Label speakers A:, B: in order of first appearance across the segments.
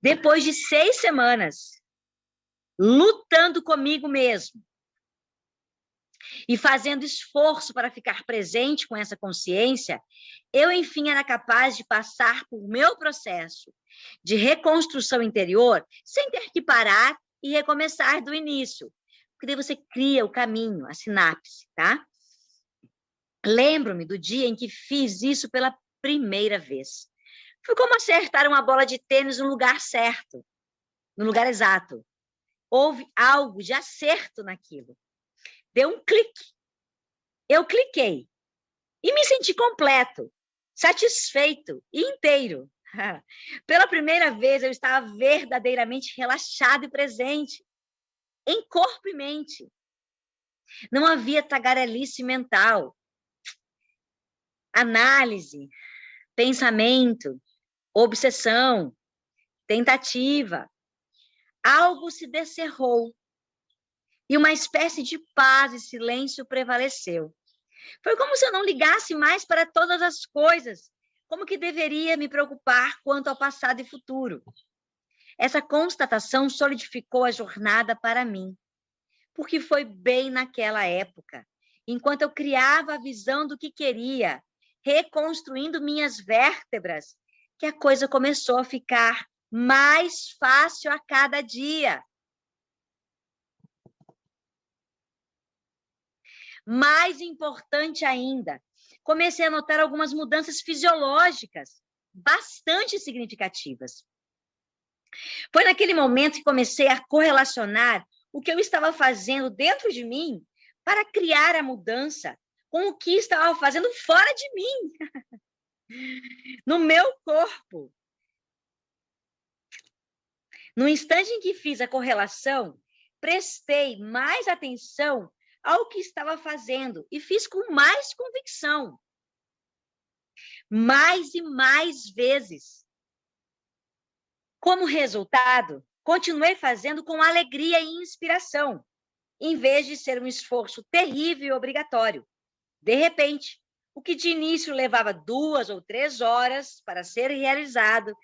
A: Depois de 6 semanas, lutando comigo mesmo e fazendo esforço para ficar presente com essa consciência, eu, enfim, era capaz de passar por meu processo de reconstrução interior sem ter que parar e recomeçar do início. Porque daí você cria o caminho, a sinapse, tá? Lembro-me do dia em que fiz isso pela primeira vez. Foi como acertar uma bola de tênis no lugar certo, no lugar exato. Houve algo de acerto naquilo. Deu um clique. Eu cliquei e me senti completo, satisfeito e inteiro. Pela primeira vez, eu estava verdadeiramente relaxado e presente, em corpo e mente. Não havia tagarelice mental, análise, pensamento, obsessão, tentativa. Algo se descerrou e uma espécie de paz e silêncio prevaleceu. Foi como se eu não ligasse mais para todas as coisas, como que deveria me preocupar quanto ao passado e futuro. Essa constatação solidificou a jornada para mim, porque foi bem naquela época, enquanto eu criava a visão do que queria, reconstruindo minhas vértebras, que a coisa começou a ficar mais fácil a cada dia. Mais importante ainda, comecei a notar algumas mudanças fisiológicas bastante significativas. Foi naquele momento que comecei a correlacionar o que eu estava fazendo dentro de mim para criar a mudança com o que estava fazendo fora de mim, no meu corpo. No instante em que fiz a correlação, prestei mais atenção ao que estava fazendo e fiz com mais convicção. Mais e mais vezes. Como resultado, continuei fazendo com alegria e inspiração, em vez de ser um esforço terrível e obrigatório. De repente, o que de início levava 2 ou 3 horas para ser realizado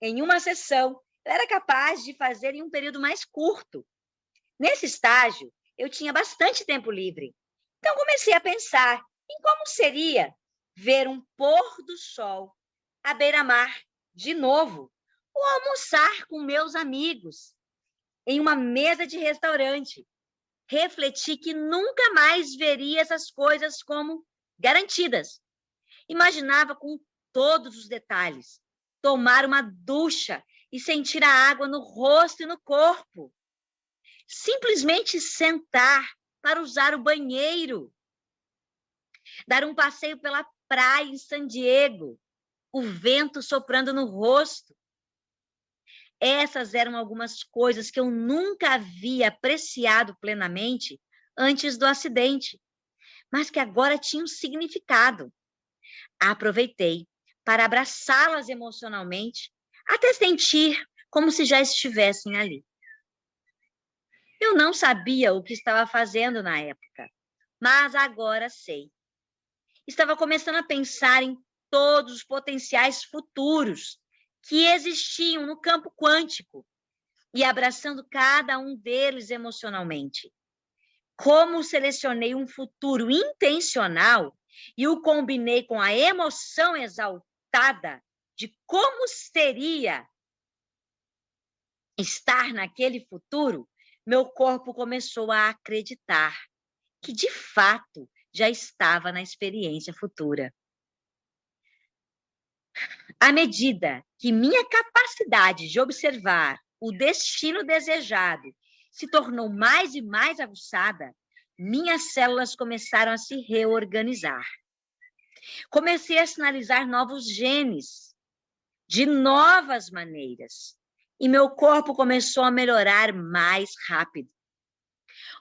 A: em uma sessão, eu era capaz de fazer em um período mais curto. Nesse estágio, eu tinha bastante tempo livre. Então, comecei a pensar em como seria ver um pôr do sol à beira-mar de novo, ou almoçar com meus amigos em uma mesa de restaurante. Refleti que nunca mais veria essas coisas como garantidas. Imaginava com todos os detalhes, tomar uma ducha e sentir a água no rosto e no corpo. Simplesmente sentar para usar o banheiro. Dar um passeio pela praia em San Diego, o vento soprando no rosto. Essas eram algumas coisas que eu nunca havia apreciado plenamente antes do acidente, mas que agora tinham significado. Aproveitei para abraçá-las emocionalmente, até sentir como se já estivessem ali. Eu não sabia o que estava fazendo na época, mas agora sei. Estava começando a pensar em todos os potenciais futuros que existiam no campo quântico e abraçando cada um deles emocionalmente. Como selecionei um futuro intencional e o combinei com a emoção exaltada de como seria estar naquele futuro, meu corpo começou a acreditar que, de fato, já estava na experiência futura. À medida que minha capacidade de observar o destino desejado se tornou mais e mais aguçada, minhas células começaram a se reorganizar. Comecei a sinalizar novos genes, de novas maneiras, e meu corpo começou a melhorar mais rápido.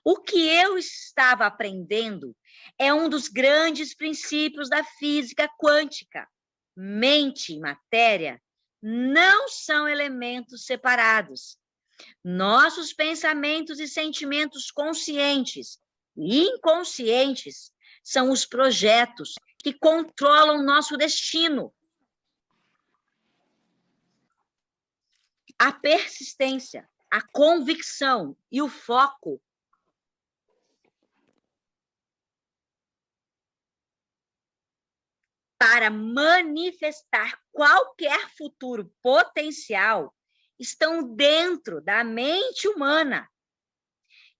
A: O que eu estava aprendendo é um dos grandes princípios da física quântica. Mente e matéria não são elementos separados. Nossos pensamentos e sentimentos conscientes e inconscientes são os projetos que controlam nosso destino. a persistência, a convicção e o foco para manifestar qualquer futuro potencial estão dentro da mente humana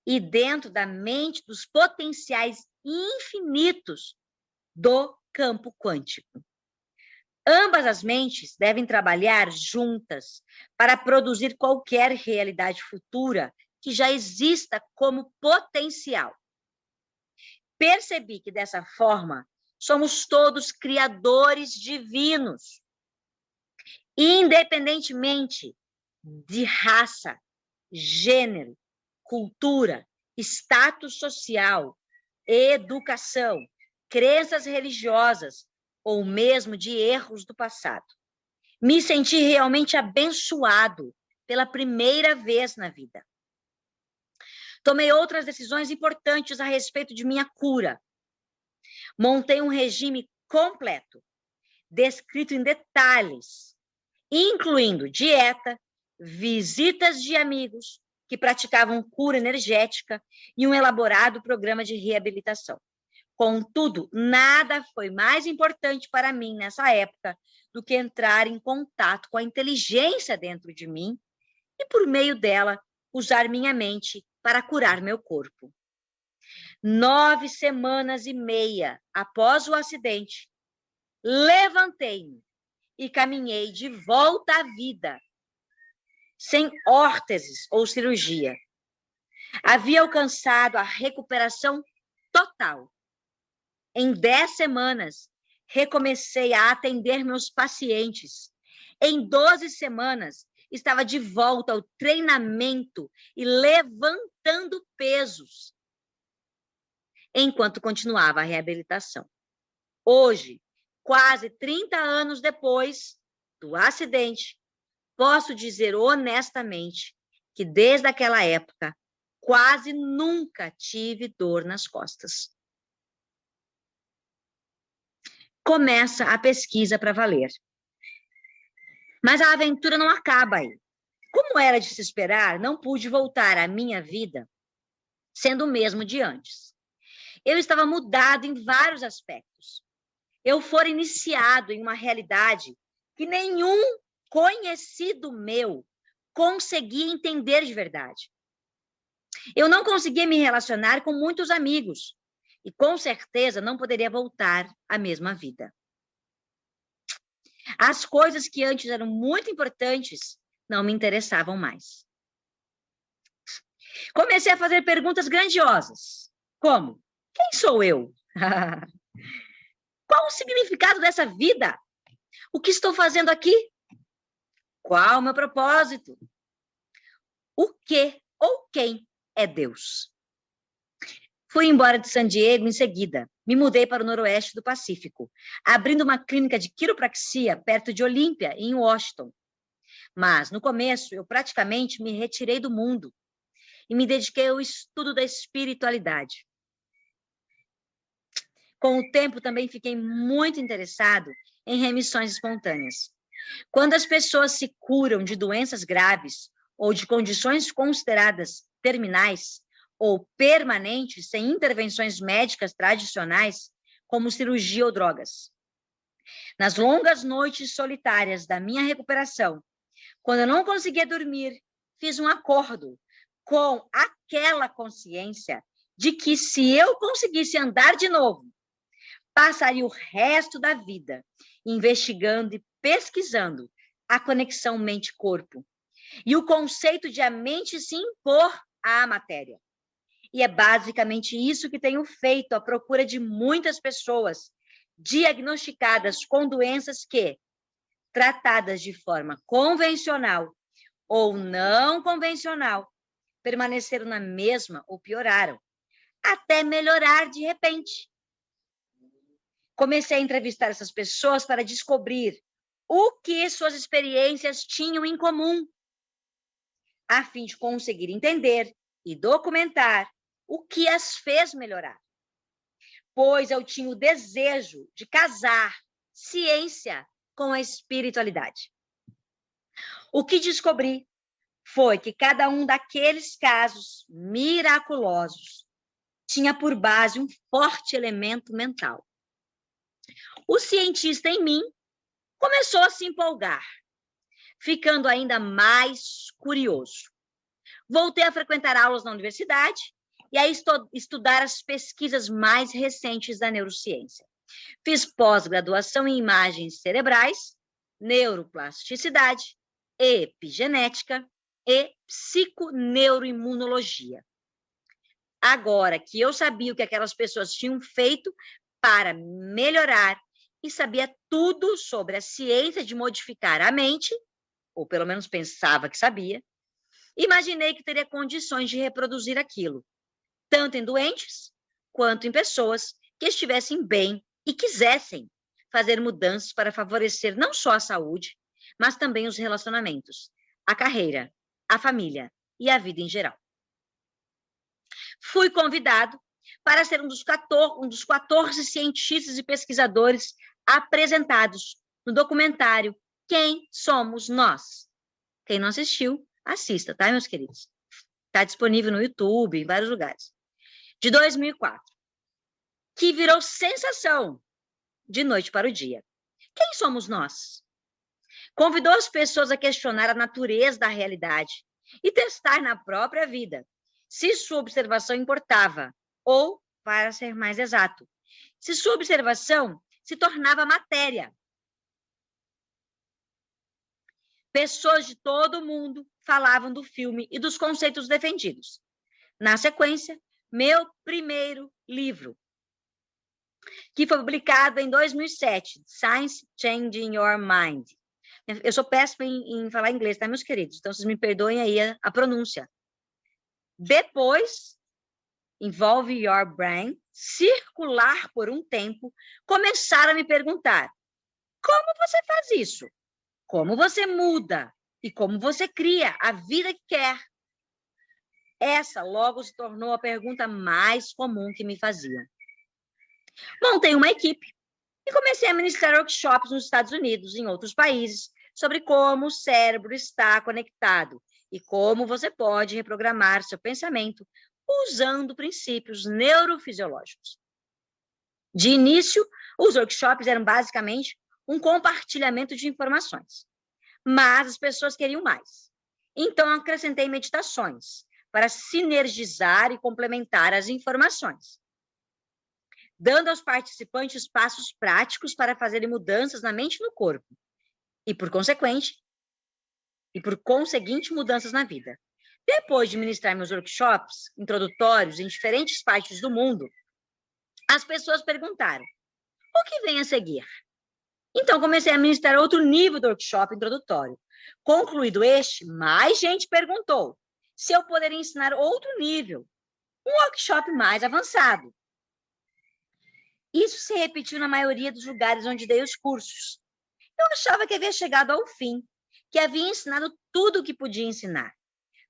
A: e dentro da mente dos potenciais infinitos do campo quântico. Ambas as mentes devem trabalhar juntas para produzir qualquer realidade futura que já exista como potencial. Percebi que, dessa forma, somos todos criadores divinos, independentemente de raça, gênero, cultura, status social, educação, crenças religiosas ou mesmo de erros do passado. Me senti realmente abençoado pela primeira vez na vida. Tomei outras decisões importantes a respeito de minha cura. Montei um regime completo, descrito em detalhes, incluindo dieta, visitas de amigos que praticavam cura energética e um elaborado programa de reabilitação. Contudo, nada foi mais importante para mim nessa época do que entrar em contato com a inteligência dentro de mim e, por meio dela, usar minha mente para curar meu corpo. 9 semanas e meia após o acidente, levantei-me e caminhei de volta à vida, sem órteses ou cirurgia. Havia alcançado a recuperação total. Em 10 semanas, recomecei a atender meus pacientes. Em 12 semanas, estava de volta ao treinamento e levantando pesos, enquanto continuava a reabilitação. Hoje, quase 30 anos depois do acidente, posso dizer honestamente que desde aquela época, quase nunca tive dor nas costas. Começa a pesquisa para valer. Mas a aventura não acaba aí. Como era de se esperar, não pude voltar à minha vida sendo o mesmo de antes. Eu estava mudado em vários aspectos. Eu fora iniciado em uma realidade que nenhum conhecido meu conseguia entender de verdade. Eu não conseguia me relacionar com muitos amigos e, com certeza, não poderia voltar à mesma vida. As coisas que antes eram muito importantes não me interessavam mais. Comecei a fazer perguntas grandiosas, como: quem sou eu? Qual o significado dessa vida? O que estou fazendo aqui? Qual o meu propósito? O que ou quem é Deus? Fui embora de San Diego em seguida. Me mudei para o noroeste do Pacífico, abrindo uma clínica de quiropraxia perto de Olímpia, em Washington. Mas, no começo, eu praticamente me retirei do mundo e me dediquei ao estudo da espiritualidade. Com o tempo, também fiquei muito interessado em remissões espontâneas. Quando as pessoas se curam de doenças graves ou de condições consideradas terminais ou permanentes, sem intervenções médicas tradicionais, como cirurgia ou drogas. Nas longas noites solitárias da minha recuperação, quando eu não conseguia dormir, fiz um acordo com aquela consciência de que, se eu conseguisse andar de novo, passaria o resto da vida investigando e pesquisando a conexão mente-corpo e o conceito de a mente se impor à matéria. E é basicamente isso que tenho feito à procura de muitas pessoas diagnosticadas com doenças que, tratadas de forma convencional ou não convencional, permaneceram na mesma ou pioraram, até melhorar de repente. Comecei a entrevistar essas pessoas para descobrir o que suas experiências tinham em comum, a fim de conseguir entender e documentar o que as fez melhorar. Pois eu tinha o desejo de casar ciência com a espiritualidade. O que descobri foi que cada um daqueles casos miraculosos tinha por base um forte elemento mental. O cientista em mim começou a se empolgar, ficando ainda mais curioso. Voltei a frequentar aulas na universidade e a estudar as pesquisas mais recentes da neurociência. Fiz pós-graduação em imagens cerebrais, neuroplasticidade, epigenética e psiconeuroimunologia. Agora que eu sabia o que aquelas pessoas tinham feito para melhorar e sabia tudo sobre a ciência de modificar a mente, ou pelo menos pensava que sabia, imaginei que teria condições de reproduzir aquilo, tanto em doentes quanto em pessoas que estivessem bem e quisessem fazer mudanças para favorecer não só a saúde, mas também os relacionamentos, a carreira, a família e a vida em geral. Fui convidado para ser um dos 14 cientistas e pesquisadores apresentados no documentário Quem Somos Nós? Quem não assistiu, assista, tá, meus queridos? Está disponível no YouTube, em vários lugares. De 2004, que virou sensação de noite para o dia. Quem somos nós? Convidou as pessoas a questionar a natureza da realidade e testar na própria vida se sua observação importava, ou, para ser mais exato, se sua observação se tornava matéria. Pessoas de todo o mundo falavam do filme e dos conceitos defendidos. Na sequência, meu primeiro livro, que foi publicado em 2007, Science Changing Your Mind. Eu sou péssima em falar inglês, tá, meus queridos? Então, vocês me perdoem aí a pronúncia. Depois, Involve Your Brain, circular por um tempo, começaram a me perguntar: como você faz isso? Como você muda? E como você cria a vida que quer? Essa logo se tornou a pergunta mais comum que me faziam. Montei uma equipe e comecei a ministrar workshops nos Estados Unidos e em outros países sobre como o cérebro está conectado e como você pode reprogramar seu pensamento usando princípios neurofisiológicos. De início, os workshops eram basicamente um compartilhamento de informações, mas as pessoas queriam mais. Então, acrescentei meditações para sinergizar e complementar as informações, dando aos participantes passos práticos para fazerem mudanças na mente e no corpo, e por conseguinte, mudanças na vida. Depois de ministrar meus workshops introdutórios em diferentes partes do mundo, as pessoas perguntaram: o que vem a seguir? Então, comecei a ministrar outro nível do workshop introdutório. Concluído este, mais gente perguntou se eu poderia ensinar outro nível, um workshop mais avançado. Isso se repetiu na maioria dos lugares onde dei os cursos. Eu achava que havia chegado ao fim, que havia ensinado tudo o que podia ensinar.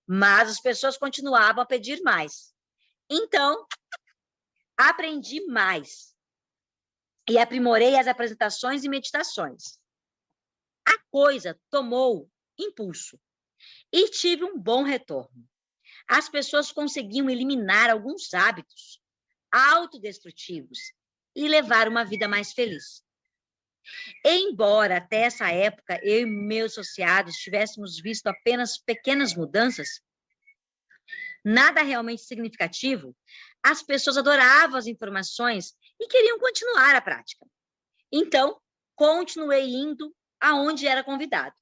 A: Mas as pessoas continuavam a pedir mais. Então, aprendi mais e aprimorei as apresentações e meditações. A coisa tomou impulso e tive um bom retorno. As pessoas conseguiam eliminar alguns hábitos autodestrutivos e levar uma vida mais feliz. Embora até essa época eu e meus associados tivéssemos visto apenas pequenas mudanças, nada realmente significativo, as pessoas adoravam as informações e queriam continuar a prática. Então, continuei indo aonde era convidado.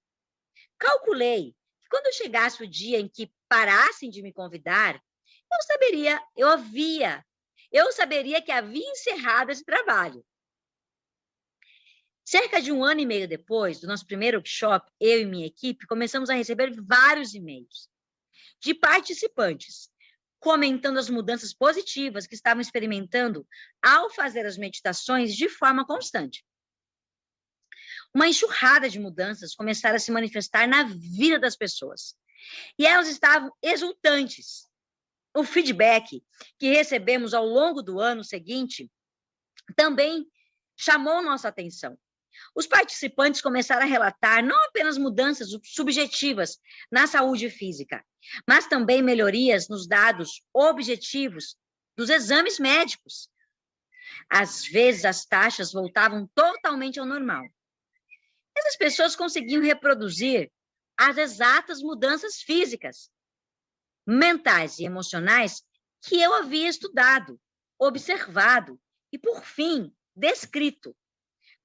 A: Calculei que quando chegasse o dia em que parassem de me convidar, eu saberia que havia encerrado esse trabalho. Cerca de 1 ano e meio depois do nosso primeiro workshop, eu e minha equipe começamos a receber vários e-mails de participantes comentando as mudanças positivas que estavam experimentando ao fazer as meditações de forma constante. Uma enxurrada de mudanças começaram a se manifestar na vida das pessoas e elas estavam exultantes. O feedback que recebemos ao longo do ano seguinte também chamou nossa atenção. Os participantes começaram a relatar não apenas mudanças subjetivas na saúde física, mas também melhorias nos dados objetivos dos exames médicos. Às vezes, as taxas voltavam totalmente ao normal. Essas pessoas conseguiam reproduzir as exatas mudanças físicas, mentais e emocionais que eu havia estudado, observado e, por fim, descrito.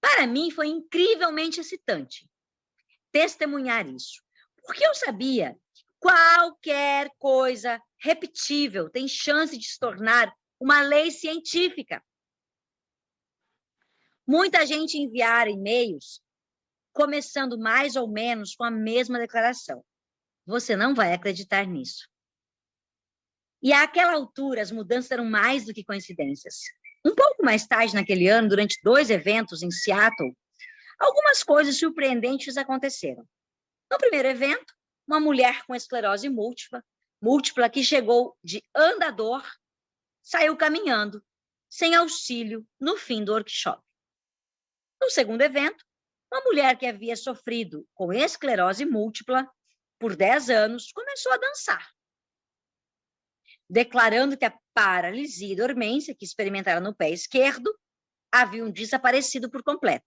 A: Para mim, foi incrivelmente excitante testemunhar isso, porque eu sabia que qualquer coisa repetível tem chance de se tornar uma lei científica. Muita gente enviara e-mails começando mais ou menos com a mesma declaração. Você não vai acreditar nisso. E àquela altura, as mudanças eram mais do que coincidências. Um pouco mais tarde naquele ano, durante 2 eventos em Seattle, algumas coisas surpreendentes aconteceram. No primeiro evento, uma mulher com esclerose múltipla que chegou de andador, saiu caminhando, sem auxílio, no fim do workshop. No segundo evento, uma mulher que havia sofrido com esclerose múltipla por 10 anos começou a dançar, declarando que a paralisia e dormência que experimentara no pé esquerdo haviam desaparecido por completo.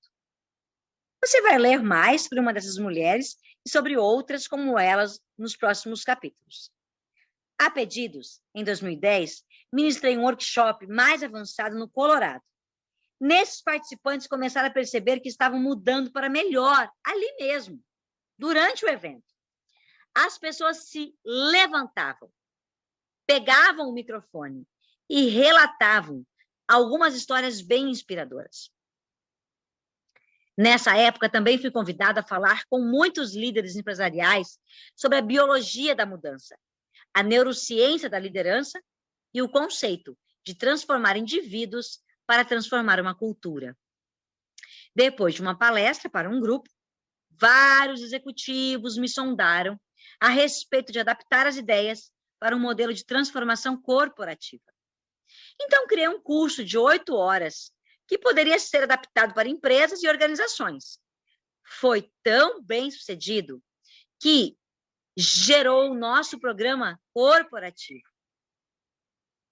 A: Você vai ler mais sobre uma dessas mulheres e sobre outras como elas nos próximos capítulos. A pedidos, em 2010, ministrei um workshop mais avançado no Colorado. Nesses participantes começaram a perceber que estavam mudando para melhor, ali mesmo, durante o evento. As pessoas se levantavam, pegavam o microfone e relatavam algumas histórias bem inspiradoras. Nessa época, também fui convidada a falar com muitos líderes empresariais sobre a biologia da mudança, a neurociência da liderança e o conceito de transformar indivíduos para transformar uma cultura. Depois de uma palestra para um grupo, vários executivos me sondaram a respeito de adaptar as ideias para um modelo de transformação corporativa. Então, criei um curso de 8 horas que poderia ser adaptado para empresas e organizações. Foi tão bem sucedido que gerou o nosso programa corporativo,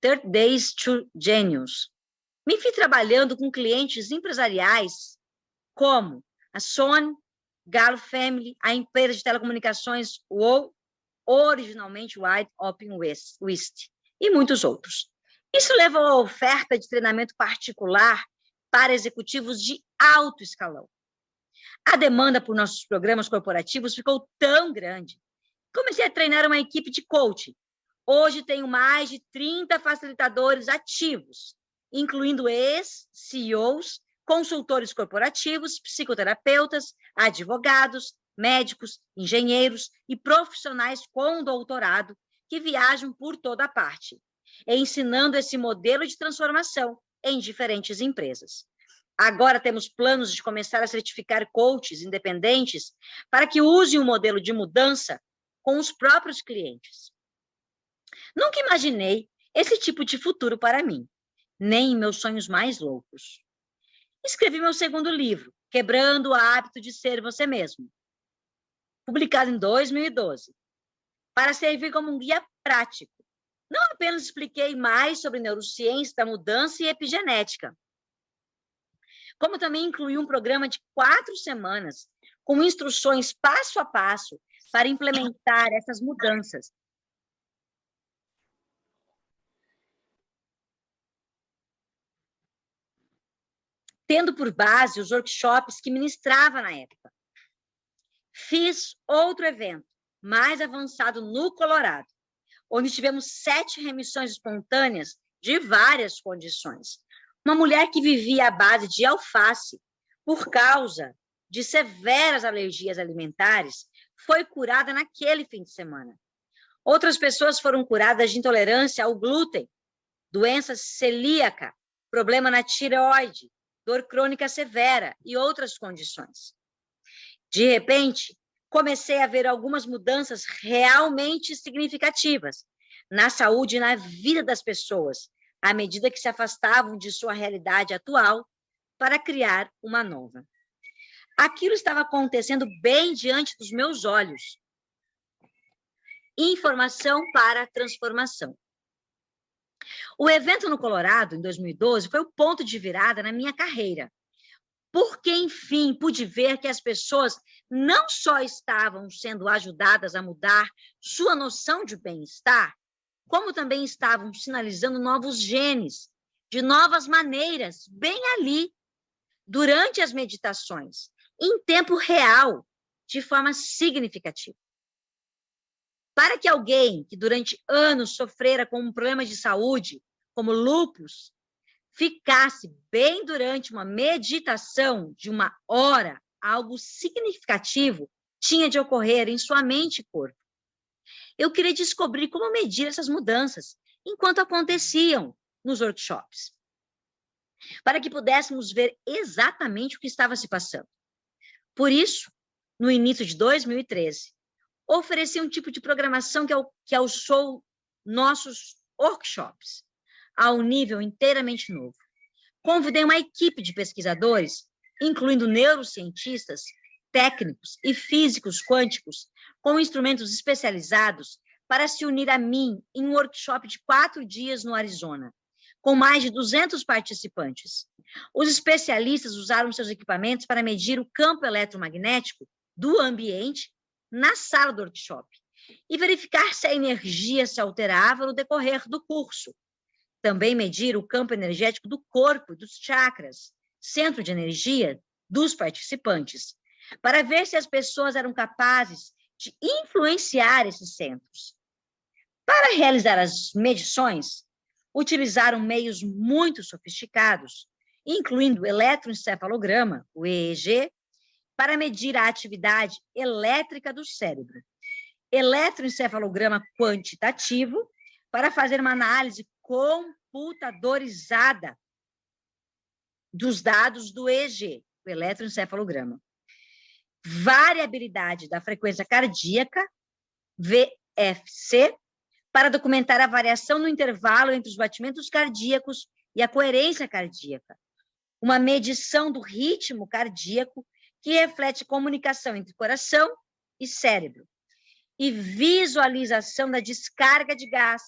A: 30 Days to Genius. Me fui trabalhando com clientes empresariais como a Sony, Gallo Family, a empresa de telecomunicações WOW, originalmente Wide Open West, e muitos outros. Isso levou à oferta de treinamento particular para executivos de alto escalão. A demanda por nossos programas corporativos ficou tão grande. Comecei a treinar uma equipe de coaching. Hoje tenho mais de 30 facilitadores ativos, incluindo ex-CEOs, consultores corporativos, psicoterapeutas, advogados, médicos, engenheiros e profissionais com doutorado que viajam por toda parte, ensinando esse modelo de transformação em diferentes empresas. Agora temos planos de começar a certificar coaches independentes para que usem o modelo de mudança com os próprios clientes. Nunca imaginei esse tipo de futuro para mim, nem em meus sonhos mais loucos. Escrevi meu segundo livro, Quebrando o Hábito de Ser Você Mesmo, publicado em 2012, para servir como um guia prático. Não apenas expliquei mais sobre neurociência da mudança e epigenética, como também incluí um programa de 4 semanas com instruções passo a passo para implementar essas mudanças. Tendo por base os workshops que ministrava na época. Fiz outro evento, mais avançado no Colorado, onde tivemos 7 remissões espontâneas de várias condições. Uma mulher que vivia à base de alface, por causa de severas alergias alimentares, foi curada naquele fim de semana. Outras pessoas foram curadas de intolerância ao glúten, doença celíaca, problema na tireoide, dor crônica severa e outras condições. De repente, comecei a ver algumas mudanças realmente significativas na saúde e na vida das pessoas, à medida que se afastavam de sua realidade atual para criar uma nova. Aquilo estava acontecendo bem diante dos meus olhos. Informação para transformação. O evento no Colorado, em 2012, foi o ponto de virada na minha carreira, porque, enfim, pude ver que as pessoas não só estavam sendo ajudadas a mudar sua noção de bem-estar, como também estavam sinalizando novos genes, de novas maneiras, bem ali, durante as meditações, em tempo real, de forma significativa. Para que alguém que durante anos sofrera com um problema de saúde, como lúpus, ficasse bem durante uma meditação de 1 hora, algo significativo tinha de ocorrer em sua mente e corpo. Eu queria descobrir como medir essas mudanças enquanto aconteciam nos workshops, para que pudéssemos ver exatamente o que estava se passando. Por isso, no início de 2013, ofereci um tipo de programação que alçou nossos workshops a um nível inteiramente novo. Convidei uma equipe de pesquisadores, incluindo neurocientistas, técnicos e físicos quânticos, com instrumentos especializados, para se unir a mim em um workshop de 4 dias no Arizona, com mais de 200 participantes. Os especialistas usaram seus equipamentos para medir o campo eletromagnético do ambiente na sala do workshop e verificar se a energia se alterava no decorrer do curso. Também medir o campo energético do corpo e dos chakras, centro de energia dos participantes, para ver se as pessoas eram capazes de influenciar esses centros. Para realizar as medições, utilizaram meios muito sofisticados, incluindo o eletroencefalograma, o EEG, para medir a atividade elétrica do cérebro, eletroencefalograma quantitativo, para fazer uma análise computadorizada dos dados do EEG, o eletroencefalograma, variabilidade da frequência cardíaca, VFC, para documentar a variação no intervalo entre os batimentos cardíacos e a coerência cardíaca, uma medição do ritmo cardíaco que reflete a comunicação entre coração e cérebro, e visualização da descarga de gás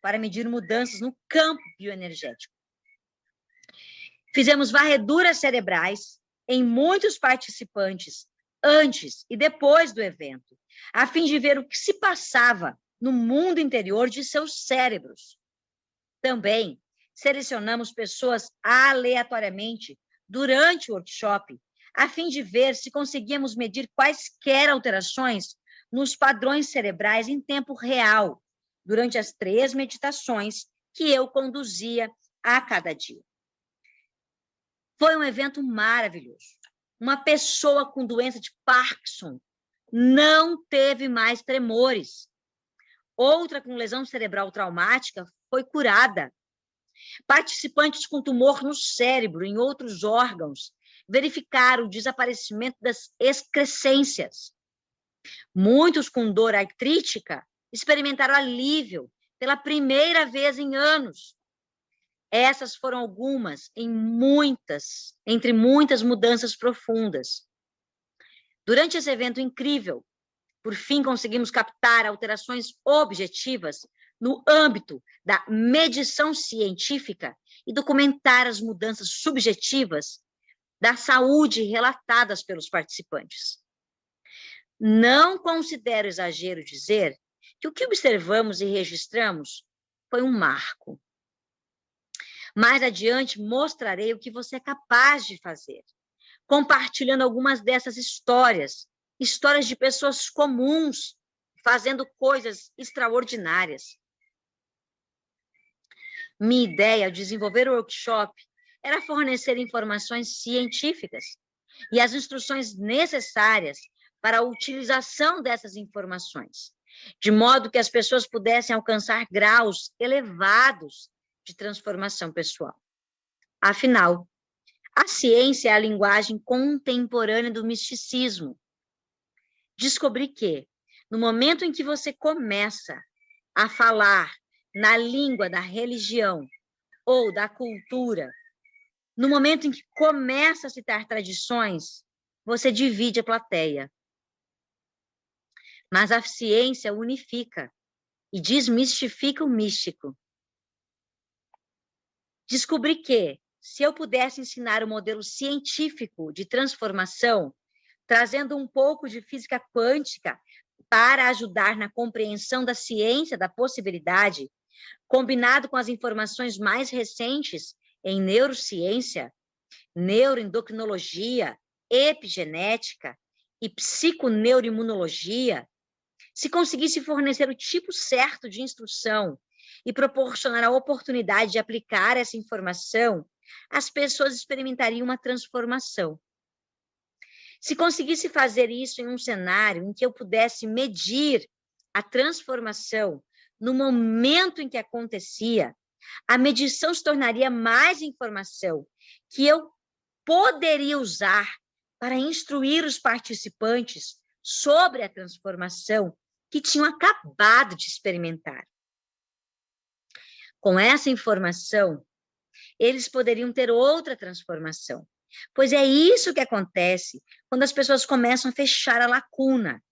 A: para medir mudanças no campo bioenergético. Fizemos varreduras cerebrais em muitos participantes antes e depois do evento, a fim de ver o que se passava no mundo interior de seus cérebros. Também selecionamos pessoas aleatoriamente durante o workshop, a fim de ver se conseguíamos medir quaisquer alterações nos padrões cerebrais em tempo real, durante as 3 meditações que eu conduzia a cada dia. Foi um evento maravilhoso. Uma pessoa com doença de Parkinson não teve mais tremores. Outra com lesão cerebral traumática foi curada. Participantes com tumor no cérebro, em outros órgãos, verificaram o desaparecimento das excrescências. Muitos com dor artrítica experimentaram alívio pela primeira vez em anos. Essas foram algumas entre muitas mudanças profundas. Durante esse evento incrível, por fim conseguimos captar alterações objetivas no âmbito da medição científica e documentar as mudanças subjetivas da saúde relatadas pelos participantes. Não considero exagero dizer que o que observamos e registramos foi um marco. Mais adiante mostrarei o que você é capaz de fazer, compartilhando algumas dessas histórias de pessoas comuns fazendo coisas extraordinárias. Minha ideia ao desenvolver o workshop era fornecer informações científicas e as instruções necessárias para a utilização dessas informações, de modo que as pessoas pudessem alcançar graus elevados de transformação pessoal. Afinal, a ciência é a linguagem contemporânea do misticismo. Descobri que, no momento em que você começa a falar na língua da religião ou da cultura, no momento em que começa a citar tradições você divide a plateia. Mas a ciência unifica e desmistifica o místico. Descobri que, se eu pudesse ensinar o modelo científico de transformação, trazendo um pouco de física quântica para ajudar na compreensão da ciência da possibilidade, combinado com as informações mais recentes em neurociência, neuroendocrinologia, epigenética e psiconeuroimunologia, se conseguisse fornecer o tipo certo de instrução e proporcionar a oportunidade de aplicar essa informação, as pessoas experimentariam uma transformação. Se conseguisse fazer isso em um cenário em que eu pudesse medir a transformação no momento em que acontecia, a medição se tornaria mais informação que eu poderia usar para instruir os participantes sobre a transformação que tinham acabado de experimentar. Com essa informação, eles poderiam ter outra transformação, pois é isso que acontece quando as pessoas começam a fechar a lacuna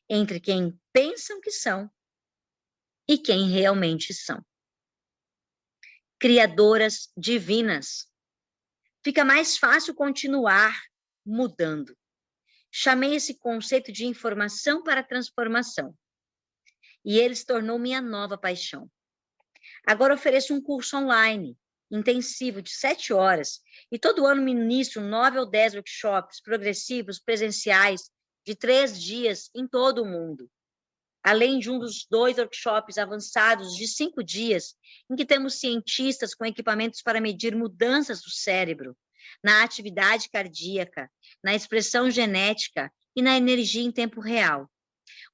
A: entre quem pensam que são e quem realmente são. Criadoras divinas. Fica mais fácil continuar mudando. Chamei esse conceito de informação para transformação. E ele se tornou minha nova paixão. Agora ofereço um curso online, intensivo, de 7 horas, e todo ano ministro 9 ou 10 workshops progressivos, presenciais, de 3 dias em todo o mundo. Além de um dos 2 workshops avançados de 5 dias, em que temos cientistas com equipamentos para medir mudanças do cérebro, na atividade cardíaca, na expressão genética e na energia em tempo real.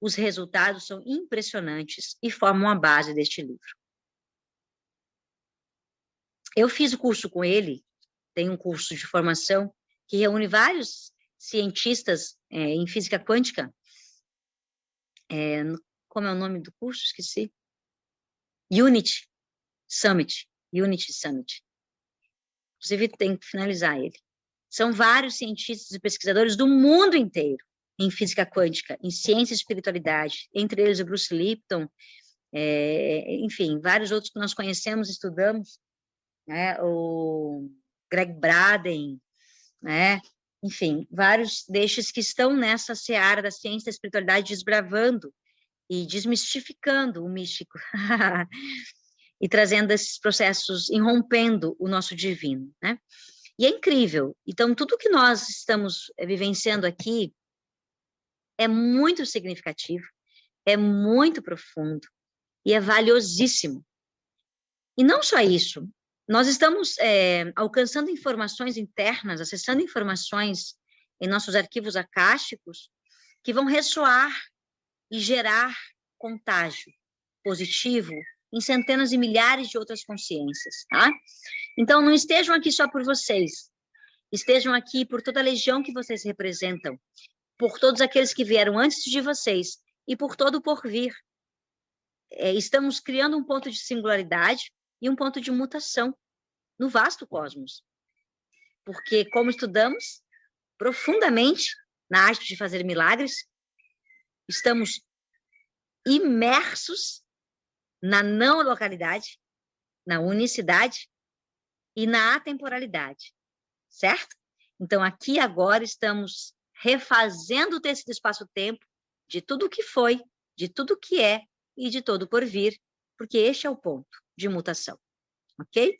A: Os resultados são impressionantes e formam a base deste livro. Eu fiz o curso com ele, tem um curso de formação que reúne vários cientistas em física quântica. Como é o nome do curso? Esqueci. Unity Summit. Inclusive, tem que finalizar ele. São vários cientistas e pesquisadores do mundo inteiro em física quântica, em ciência e espiritualidade, entre eles o Bruce Lipton, enfim, vários outros que nós conhecemos, estudamos, né? O Greg Braden, né? Enfim, vários destes que estão nessa seara da ciência e da espiritualidade desbravando e desmistificando o místico e trazendo esses processos, irrompendo o nosso divino, né? E é incrível. Então, tudo que nós estamos vivenciando aqui é muito significativo, é muito profundo e é valiosíssimo. E não só isso, nós estamos alcançando informações internas, acessando informações em nossos arquivos acásticos que vão ressoar e gerar contágio positivo em centenas e milhares de outras consciências, tá? Então, não estejam aqui só por vocês, estejam aqui por toda a legião que vocês representam, por todos aqueles que vieram antes de vocês e por todo o porvir. Estamos criando um ponto de singularidade e um ponto de mutação no vasto cosmos. Porque, como estudamos profundamente na arte de fazer milagres, estamos imersos na não localidade, na unicidade e na atemporalidade, certo? Então, aqui agora estamos refazendo o tecido espaço-tempo de tudo o que foi, de tudo o que é e de todo por vir, porque este é o ponto de mutação, ok?